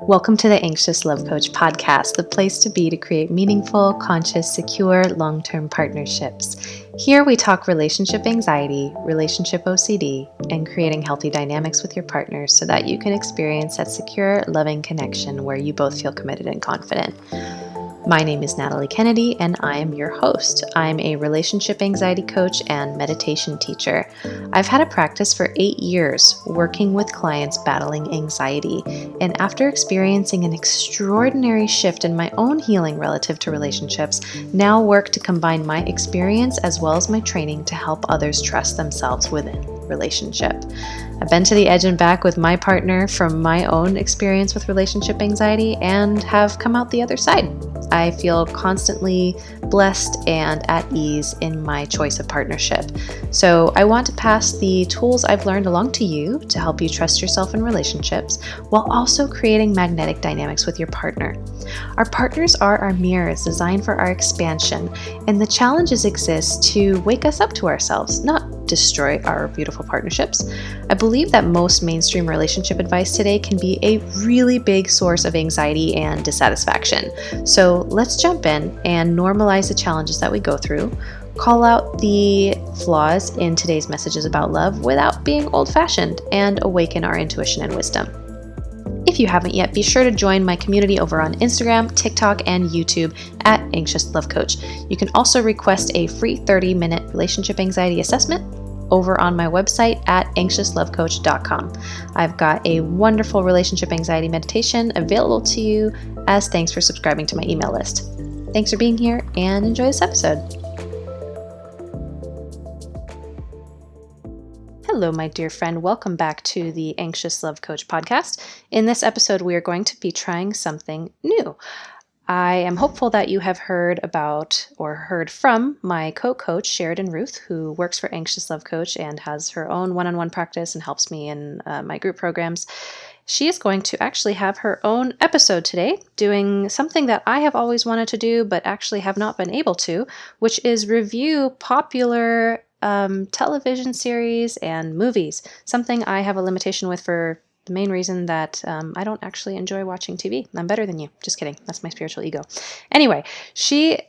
Welcome to the Anxious Love Coach podcast, the place to be to create meaningful, conscious, secure, long-term partnerships. Here we talk relationship anxiety, relationship OCD, and creating healthy dynamics with your partners so that you can experience that secure, loving connection where you both feel committed and confident. My name is Natalie Kennedy, and I am your host. I'm a relationship anxiety coach and meditation teacher. I've had a practice for 8 years working with clients battling anxiety, and after experiencing an extraordinary shift in my own healing relative to relationships, now work to combine my experience as well as my training to help others trust themselves within relationship. I've been to the edge and back with my partner from my own experience with relationship anxiety and have come out the other side. I feel constantly blessed and at ease in my choice of partnership. So I want to pass the tools I've learned along to you to help you trust yourself in relationships while also creating magnetic dynamics with your partner. Our partners are our mirrors designed for our expansion, and the challenges exist to wake us up to ourselves, not destroy our beautiful partnerships. I believe that most mainstream relationship advice today can be a really big source of anxiety and dissatisfaction. So let's jump in and normalize the challenges that we go through, call out the flaws in today's messages about love without being old-fashioned, and awaken our intuition and wisdom. If you haven't yet, be sure to join my community over on Instagram, TikTok, and YouTube at Anxious Love Coach. You can also request a free 30-minute relationship anxiety assessment over on my website at anxiouslovecoach.com. I've got a wonderful relationship anxiety meditation available to you as thanks for subscribing to my email list. Thanks for being here and enjoy this episode. Hello, my dear friend. Welcome back to the Anxious Love Coach podcast. In this episode, we are going to be trying something new. I am hopeful that you have heard about or heard from my co-coach, Sheridan Ruth, who works for Anxious Love Coach and has her own one-on-one practice and helps me in my group programs. She is going to actually have her own episode today, doing something that I have always wanted to do, but actually have not been able to, which is review popular television series and movies, something I have a limitation with for the main reason that I don't actually enjoy watching TV. I'm better than you. Just kidding. That's my spiritual ego. Anyway, she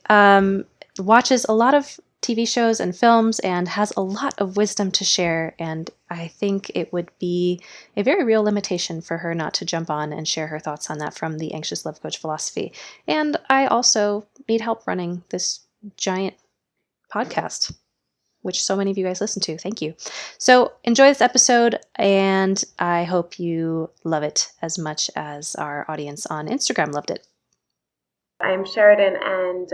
watches a lot of TV shows and films and has a lot of wisdom to share, and I think it would be a very real limitation for her not to jump on and share her thoughts on that from the Anxious Love Coach philosophy. And I also need help running this giant podcast, which so many of you guys listen to. Thank you. So enjoy this episode, and I hope you love it as much as our audience on Instagram loved it. I'm Sheridan, and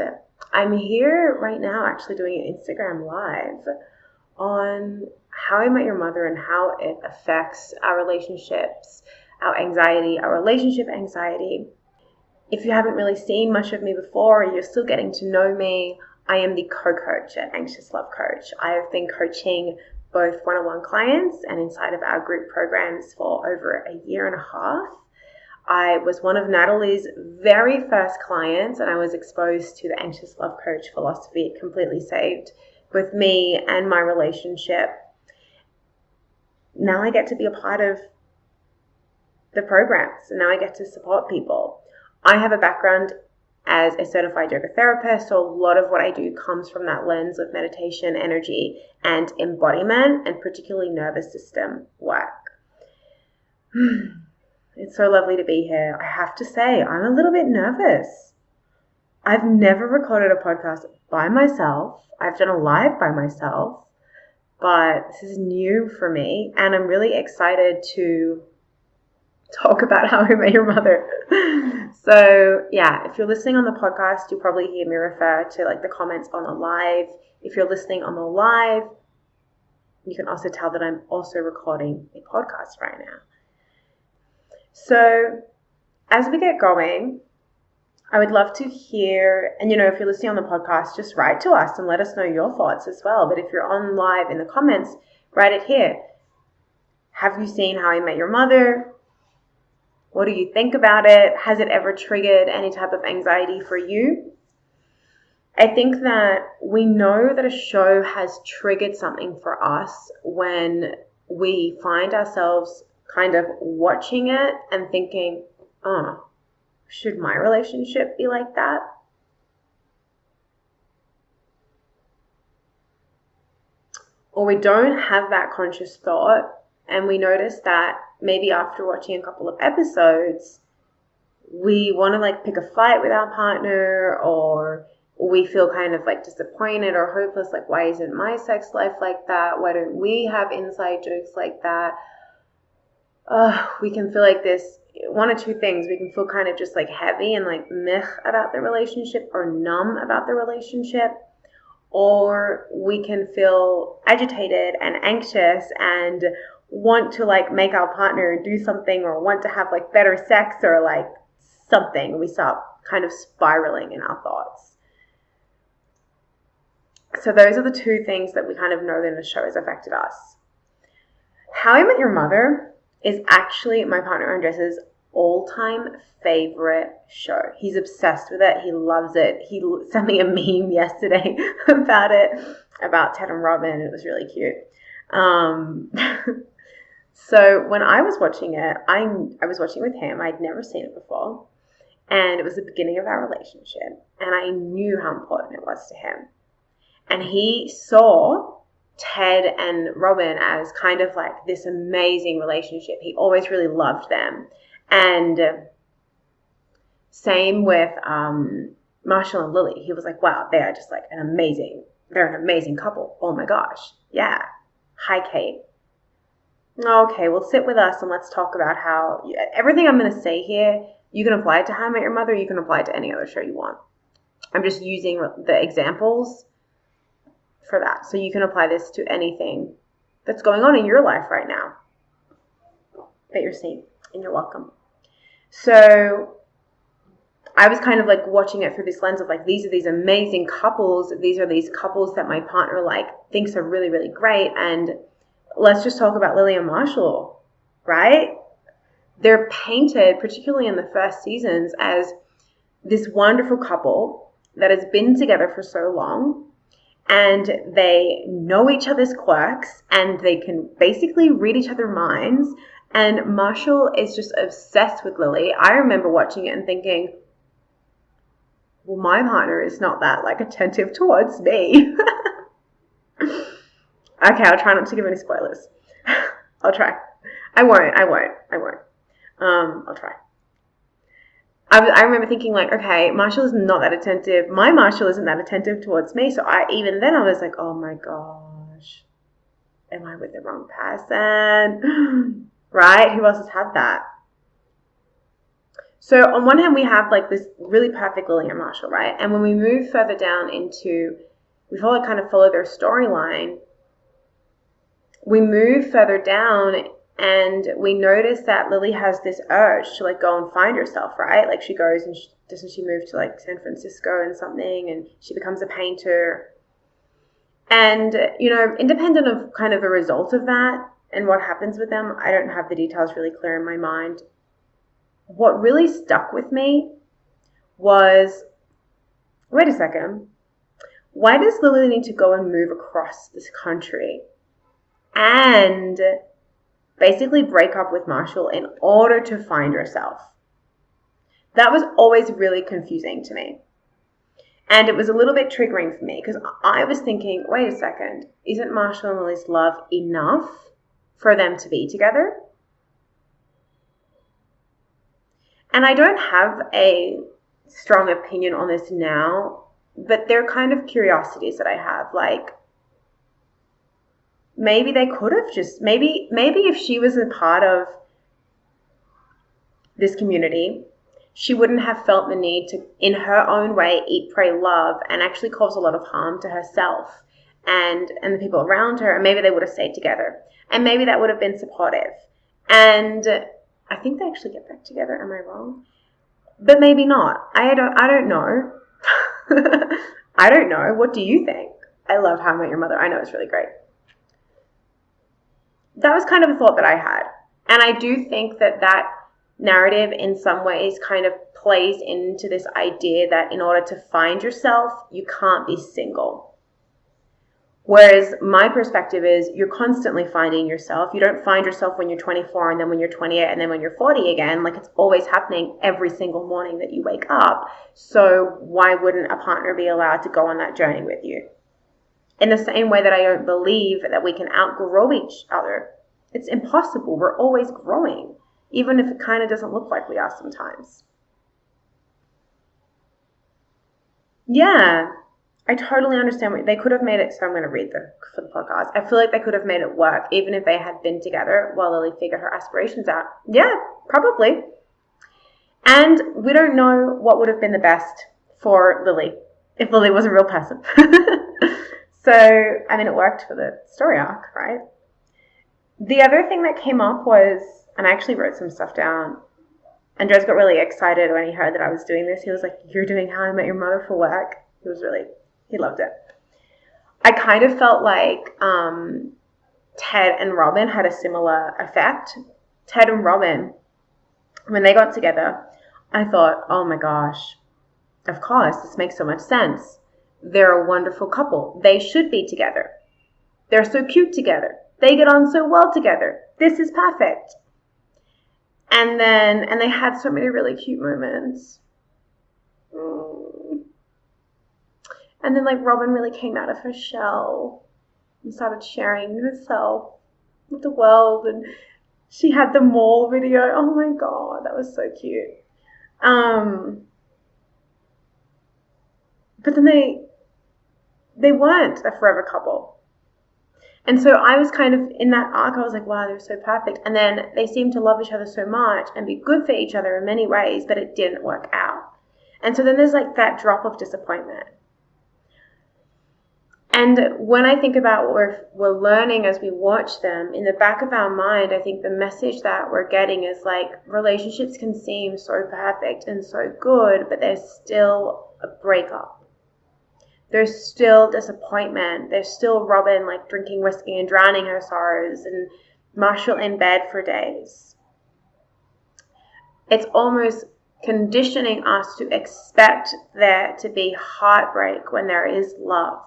I'm here right now actually doing an Instagram live on how I met your mother and how it affects our relationships, our anxiety, our relationship anxiety. If you haven't really seen much of me before, or you're still getting to know me, I am the co-coach at Anxious Love Coach. I have been coaching both one-on-one clients and inside of our group programs for over a year and a half. I was one of Natalie's very first clients, and I was exposed to the Anxious Love Coach philosophy. It completely saved both me and my relationship. Now I get to be a part of the programs, and now I get to support people. I have a background as a certified yoga therapist, so a lot of what I do comes from that lens of meditation, energy, and embodiment, and particularly nervous system work. It's so lovely to be here. I have to say, I'm a little bit nervous. I've never recorded a podcast by myself. I've done a live by myself, but this is new for me, and I'm really excited to talk about how I met your mother. So yeah, if you're listening on the podcast, you'll probably hear me refer to like the comments on the live. If you're listening on the live, you can also tell that I'm also recording a podcast right now. So as we get going, I would love to hear, and if you're listening on the podcast, just write to us and let us know your thoughts as well. But if you're on live in the comments, write it here. Have you seen How I Met Your Mother? What do you think about it? Has it ever triggered any type of anxiety for you? I think that we know that a show has triggered something for us when we find ourselves kind of watching it and thinking, oh, should my relationship be like that? Or we don't have that conscious thought, and we notice that maybe after watching a couple of episodes, we want to like pick a fight with our partner, or we feel kind of like disappointed or hopeless, like, why isn't my sex life like that? Why don't we have inside jokes like that? We can feel like this, one or two things. We can feel kind of just like heavy and like meh about the relationship, or numb about the relationship, or we can feel agitated and anxious and want to like make our partner do something, or want to have like better sex, or like something. We start kind of spiraling in our thoughts. So those are the two things that we kind of know that the show has affected us. How I Met Your Mother is actually my partner Andres's all-time favorite show. He's obsessed with it. He loves it. He sent me a meme yesterday about it, about Ted and Robin. It was really cute. So when I was watching it, I was watching with him. I'd never seen it before. And it was the beginning of our relationship. And I knew how important it was to him. And he saw Ted and Robin as kind of like this amazing relationship. He always really loved them. And same with Marshall and Lily. He was like, wow, they are just like they're an amazing couple. Oh my gosh. Yeah. Hi, Kate. Okay, well, sit with us and let's talk about how everything I'm going to say here, you can apply it to How I Met Your Mother. You can apply it to any other show you want. I'm just using the examples for that. So you can apply this to anything that's going on in your life right now that you're seeing, and you're welcome. So I was kind of like watching it through this lens of like, these are these amazing couples. These are these couples that my partner like thinks are really, really great. And let's just talk about Lily and Marshall, right? They're painted, particularly in the first seasons, as this wonderful couple that has been together for so long, and they know each other's quirks, and they can basically read each other's minds. And Marshall is just obsessed with Lily. I remember watching it and thinking, well, my partner is not that like attentive towards me. Okay, I'll try not to give any spoilers. I'll try. I won't. I'll try. I remember thinking like, okay, Marshall is not that attentive. My Marshall isn't that attentive towards me. So even then I was like, oh my gosh, am I with the wrong person? Right? Who else has had that? So on one hand, we have like this really perfect Lily and Marshall, right? And when we move further down into, we follow their storyline, we move further down and we notice that Lily has this urge to like go and find herself, right? Like she goes and doesn't she move to like San Francisco and something, and she becomes a painter. And, you know, independent of kind of the result of that and what happens with them, I don't have the details really clear in my mind. What really stuck with me was, wait a second, why does Lily need to go and move across this country and basically break up with Marshall in order to find herself? That was always really confusing to me. And it was a little bit triggering for me because I was thinking, wait a second, isn't Marshall and Lily's love enough for them to be together? And I don't have a strong opinion on this now, but they're kind of curiosities that I have. Like, maybe they could have just, maybe if she was a part of this community, she wouldn't have felt the need to, in her own way, eat, pray, love, and actually cause a lot of harm to herself and the people around her. And maybe they would have stayed together. And maybe that would have been supportive. And I think they actually get back together. Am I wrong? But maybe not. I don't know. I don't know. What do you think? I love How I Met Your Mother. I know it's really great. That was kind of a thought that I had. And I do think that narrative in some ways kind of plays into this idea that in order to find yourself, you can't be single. Whereas my perspective is you're constantly finding yourself. You don't find yourself when you're 24 and then when you're 28 and then when you're 40 again. Like, it's always happening every single morning that you wake up. So why wouldn't a partner be allowed to go on that journey with you? In the same way that I don't believe that we can outgrow each other. It's impossible. We're always growing, even if it kind of doesn't look like we are sometimes. Yeah, I totally understand what they could have made it. So I'm going to read for the podcast. I feel like they could have made it work, even if they had been together while Lily figured her aspirations out. Yeah, probably. And we don't know what would have been the best for Lily if Lily was a real person. So, I mean, it worked for the story arc, right? The other thing that came up was, and I actually wrote some stuff down, Andres got really excited when he heard that I was doing this. He was like, "You're doing How I Met Your Mother for work?" He loved it. I kind of felt like Ted and Robin had a similar effect. Ted and Robin, when they got together, I thought, oh my gosh, of course, this makes so much sense. They're a wonderful couple. They should be together. They're so cute together. They get on so well together. This is perfect. And they had so many really cute moments. And then, like, Robin really came out of her shell and started sharing herself with the world. And she had the mall video. Oh my God, that was so cute. But then they weren't a forever couple. And so I was kind of in that arc. I was like, wow, they're so perfect. And then they seemed to love each other so much and be good for each other in many ways, but it didn't work out. And so then there's like that drop of disappointment. And when I think about what we're learning as we watch them, in the back of our mind, I think the message that we're getting is like, relationships can seem so perfect and so good, but there's still a breakup. There's still disappointment. There's still Robin like drinking whiskey and drowning her sorrows, and Marshall in bed for days. It's almost conditioning us to expect there to be heartbreak when there is love.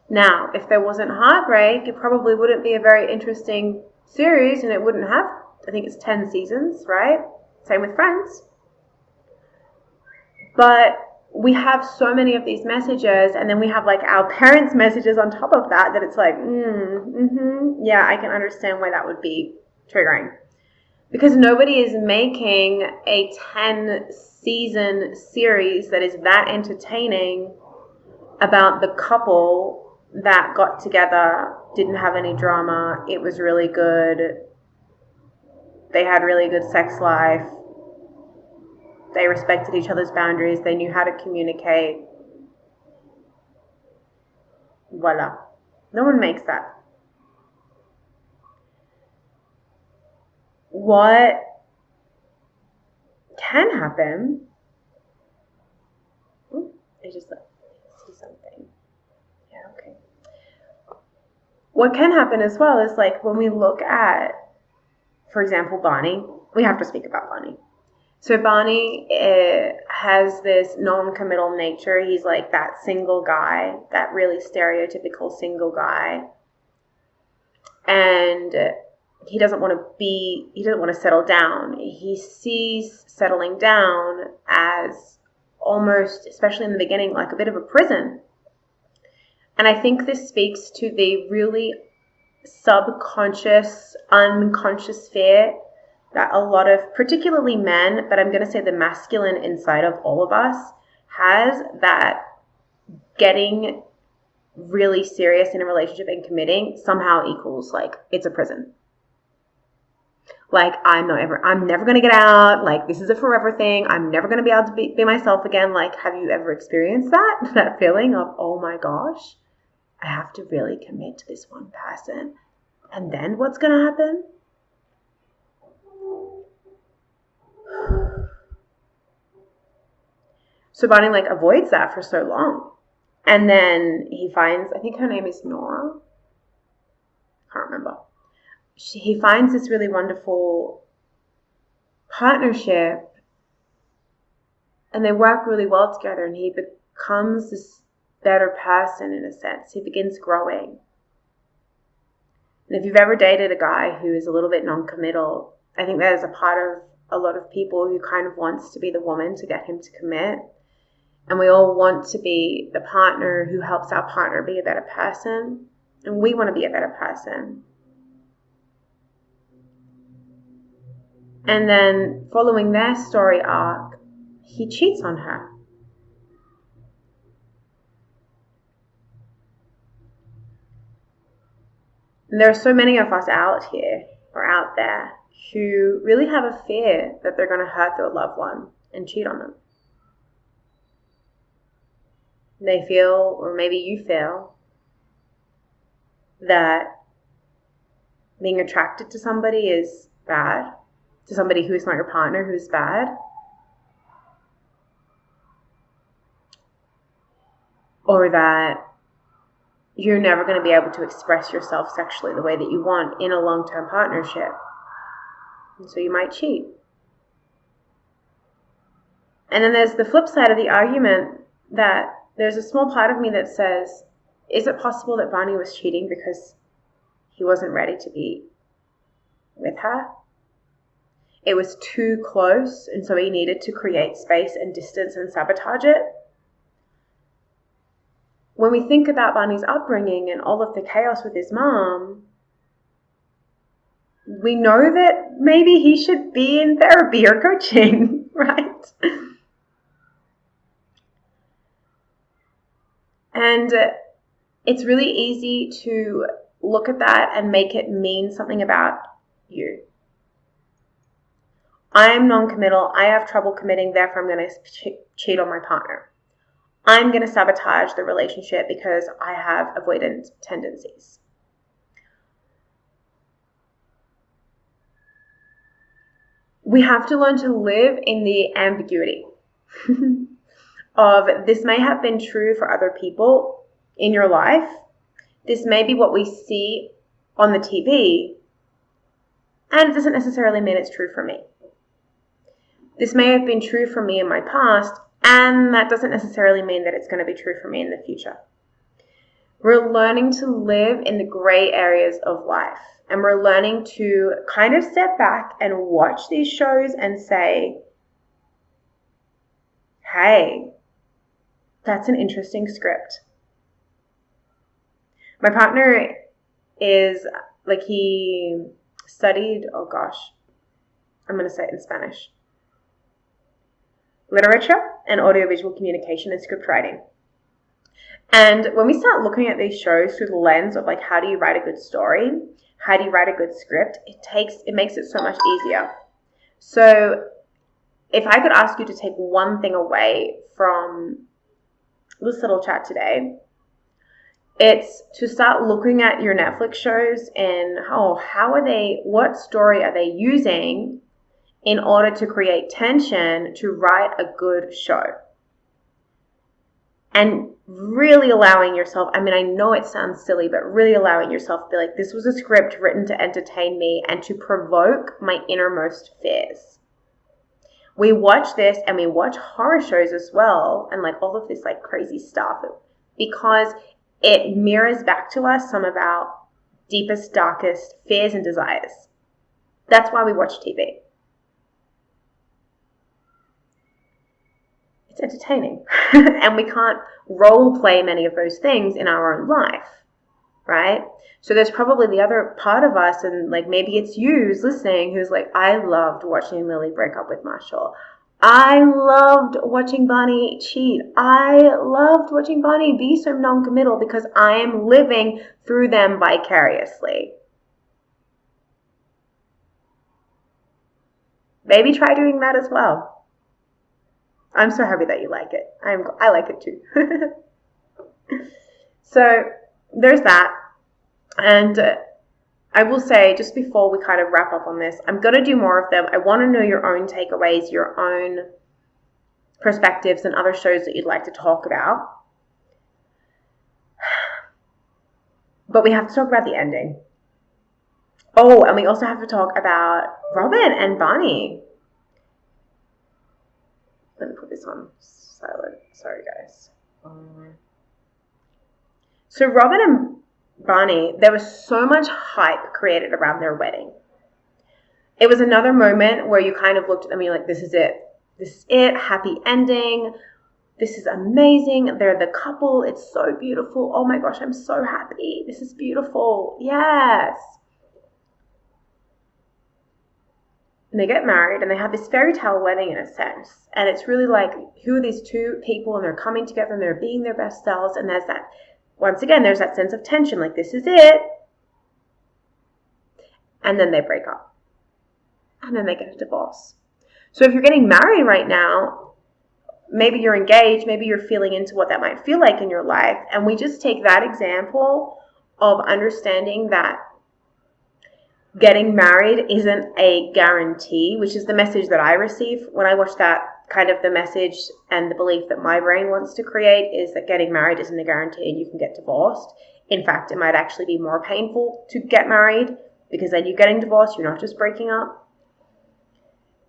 Now, if there wasn't heartbreak, it probably wouldn't be a very interesting series, and it wouldn't have, I think it's 10 seasons, right? Same with Friends. But we have so many of these messages, and then we have like our parents' messages on top of that it's like, yeah, I can understand why that would be triggering. Because nobody is making a 10-season series that is that entertaining about the couple that got together, didn't have any drama, it was really good, they had really good sex life, they respected each other's boundaries, they knew how to communicate. Voila. No one makes that. What can happen... I just see something. Yeah, okay. What can happen as well is like when we look at, for example, Barney, we have to speak about Barney. So Barney has this non-committal nature. He's like that single guy, that really stereotypical single guy. And he doesn't want to settle down. He sees settling down as almost, especially in the beginning, like a bit of a prison. And I think this speaks to the really subconscious, unconscious fear that a lot of, particularly men, but I'm going to say the masculine inside of all of us, has, that getting really serious in a relationship and committing somehow equals like it's a prison. Like, I'm never going to get out. Like, this is a forever thing. I'm never going to be able to be myself again. Like, have you ever experienced that feeling of, oh my gosh, I have to really commit to this one person, and then what's going to happen? So Barney like avoids that for so long. And then he finds, I think her name is Nora. Can't remember. He finds this really wonderful partnership, and they work really well together, and he becomes this better person in a sense. He begins growing. And if you've ever dated a guy who is a little bit non-committal, I think that is a part of a lot of people who kind of wants to be the woman to get him to commit. And we all want to be the partner who helps our partner be a better person. And we want to be a better person. And then following their story arc, he cheats on her. And there are so many of us out here or out there who really have a fear that they're going to hurt their loved one and cheat on them. They feel, or maybe you feel, that being attracted to somebody is bad, to somebody who's not your partner who's bad, or that you're never going to be able to express yourself sexually the way that you want in a long-term partnership. And so you might cheat. And then there's the flip side of the argument that there's a small part of me that says, is it possible that Barney was cheating because he wasn't ready to be with her? It was too close, and so he needed to create space and distance and sabotage it. When we think about Barney's upbringing and all of the chaos with his mom, we know that maybe he should be in therapy or coaching, right? And it's really easy to look at that and make it mean something about you. I'm non-committal. I have trouble committing, therefore I'm going to cheat on my partner. I'm going to sabotage the relationship because I have avoidant tendencies. We have to learn to live in the ambiguity of this may have been true for other people in your life. This may be what we see on the TV, and it doesn't necessarily mean it's true for me. This may have been true for me in my past, and that doesn't necessarily mean that it's going to be true for me in the future. We're learning to live in the gray areas of life, and we're learning to kind of step back and watch these shows and say, hey, that's an interesting script. My partner is, he studied, I'm going to say it in Spanish, literature and audiovisual communication and script writing. And when we start looking at these shows through the lens of how do you write a good story, how do you write a good script, it makes it so much easier. So if I could ask you to take one thing away from this little chat today, it's to start looking at your Netflix shows and what story are they using in order to create tension to write a good show. And really allowing yourself, I know it sounds silly, but really allowing yourself to be like, this was a script written to entertain me and to provoke my innermost fears. We watch this and we watch horror shows as well and all of this crazy stuff because it mirrors back to us some of our deepest, darkest fears and desires. That's why we watch TV. It's entertaining. And we can't role play many of those things in our own life, right? So there's probably the other part of us, and maybe it's you who's listening, who's I loved watching Lily break up with Marshall. I loved watching Barney cheat. I loved watching Barney be so non-committal because I am living through them vicariously. Maybe try doing that as well. I'm so happy that you like it. I like it too. So there's that. And I will say, just before we kind of wrap up on this, I'm going to do more of them. I want to know your own takeaways, your own perspectives, and other shows that you'd like to talk about. But we have to talk about the ending. Oh, and we also have to talk about Robin and Barney. Let me put this on silent. Sorry, guys. So Robin and Barney, there was so much hype created around their wedding. It was another moment where you kind of looked at them and you're like, this is it. This is it. Happy ending. This is amazing. They're the couple. It's so beautiful. Oh my gosh, I'm so happy. This is beautiful. Yes. And they get married and they have this fairy tale wedding in a sense. And it's really like, who are these two people? And they're coming together and they're being their best selves. And there's that, once again, there's that sense of tension. Like, this is it. And then they break up. And then they get a divorce. So if you're getting married right now, maybe you're engaged, maybe you're feeling into what that might feel like in your life. And we just take that example of understanding that getting married isn't a guarantee, which is the message that I receive when I watch that. Kind of the message and the belief that my brain wants to create is that getting married isn't a guarantee and you can get divorced. In fact, it might actually be more painful to get married because then you're getting divorced, you're not just breaking up.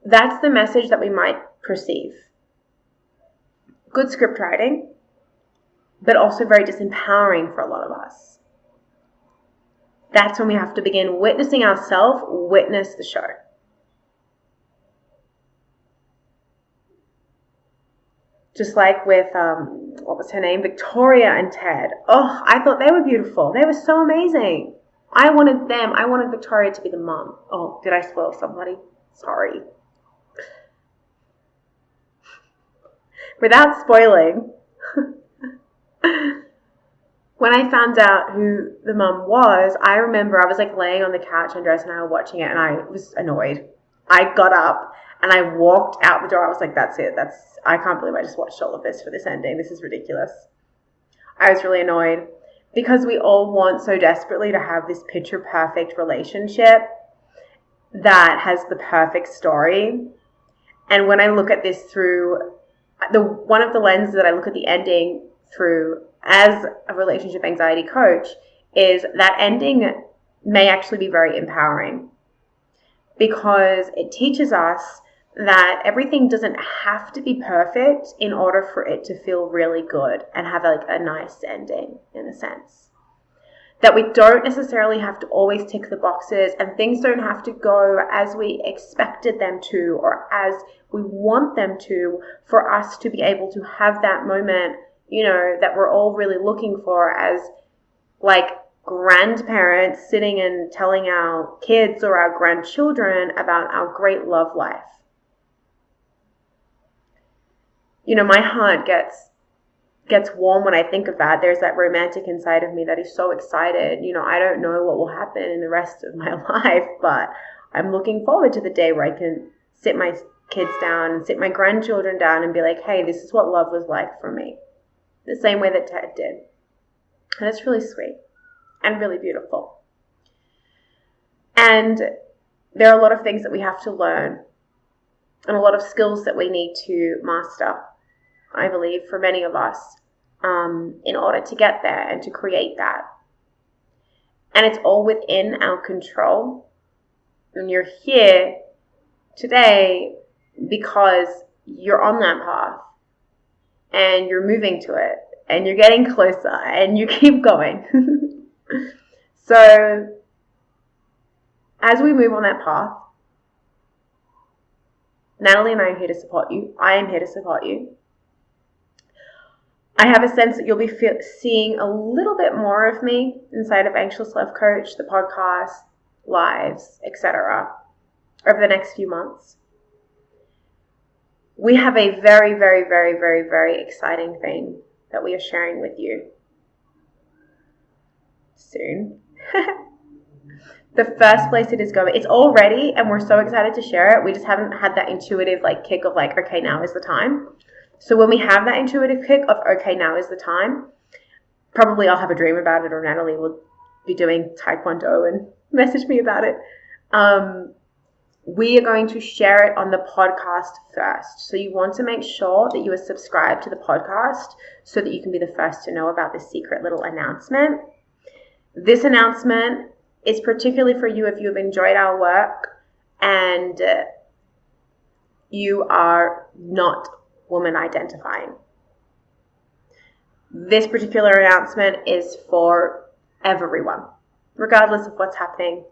That's the message that we might perceive. Good script writing, but also very disempowering for a lot of us. That's when we have to begin witnessing ourselves, witness the show. Just like with, what was her name? Victoria and Ted. Oh, I thought they were beautiful. They were so amazing. I wanted them. I wanted Victoria to be the mom. Oh, did I spoil somebody? Sorry. Without spoiling, when I found out who the mum was, I remember I was like laying on the couch, Andres and I were watching it, and I was annoyed. I got up and I walked out the door. I was like, that's it. I can't believe I just watched all of this for this ending. This is ridiculous. I was really annoyed because we all want so desperately to have this picture perfect relationship that has the perfect story. And when I look at this through one of the lenses that I look at the ending through as a relationship anxiety coach is that ending may actually be very empowering because it teaches us that everything doesn't have to be perfect in order for it to feel really good and have like a nice ending in a sense. That we don't necessarily have to always tick the boxes and things don't have to go as we expected them to or as we want them to for us to be able to have that moment, that we're all really looking for as like grandparents sitting and telling our kids or our grandchildren about our great love life. My heart gets warm when I think of that. There's that romantic inside of me that is so excited. I don't know what will happen in the rest of my life, but I'm looking forward to the day where I can sit my kids down and sit my grandchildren down and be like, hey, this is what love was like for me. The same way that Ted did. And it's really sweet and really beautiful. And there are a lot of things that we have to learn and a lot of skills that we need to master, I believe, for many of us, in order to get there and to create that. And it's all within our control. And you're here today because you're on that path and you're moving to it and you're getting closer and you keep going. So as we move on that path, Natalie and I are here to support you. I am here to support you. I have a sense that you'll be seeing a little bit more of me inside of Anxious Love Coach, the podcast, lives, etc. over the next few months. We have a very, very, very, very, very exciting thing that we are sharing with you soon. The first place it is going, it's all ready and we're so excited to share it. We just haven't had that intuitive kick of okay, now is the time. So when we have that intuitive kick of okay, now is the time, probably I'll have a dream about it or Natalie will be doing Taekwondo and message me about it. We are going to share it on the podcast first. So you want to make sure that you are subscribed to the podcast so that you can be the first to know about this secret little announcement. This announcement is particularly for you if you have enjoyed our work and you are not woman identifying. This particular announcement is for everyone, regardless of what's happening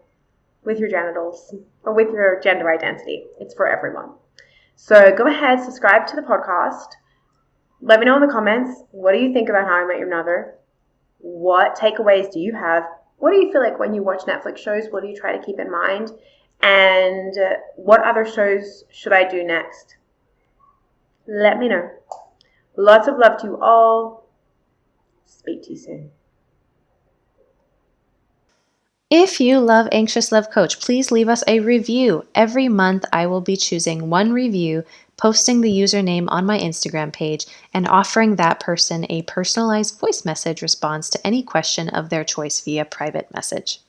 with your genitals or with your gender identity. It's for everyone. So go ahead, subscribe to the podcast. Let me know in the comments, what do you think about How I Met Your Mother? What takeaways do you have? What do you feel like when you watch Netflix shows? What do you try to keep in mind? And what other shows should I do next? Let me know. Lots of love to you all. Speak to you soon. If you love Anxious Love Coach, please leave us a review. Every month, I will be choosing one review, posting the username on my Instagram page, and offering that person a personalized voice message response to any question of their choice via private message.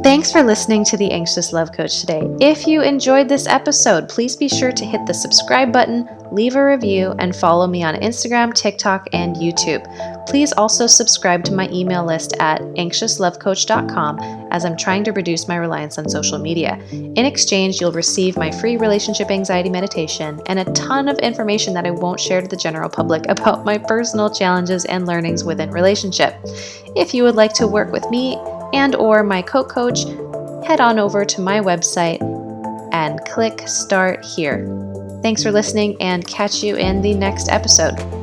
Thanks for listening to the Anxious Love Coach today. If you enjoyed this episode, please be sure to hit the subscribe button, leave a review, and follow me on Instagram, TikTok, and YouTube. Please also subscribe to my email list at anxiouslovecoach.com as I'm trying to reduce my reliance on social media. In exchange, you'll receive my free relationship anxiety meditation and a ton of information that I won't share to the general public about my personal challenges and learnings within relationship. If you would like to work with me and or my co-coach, head on over to my website and click Start Here. Thanks for listening and catch you in the next episode.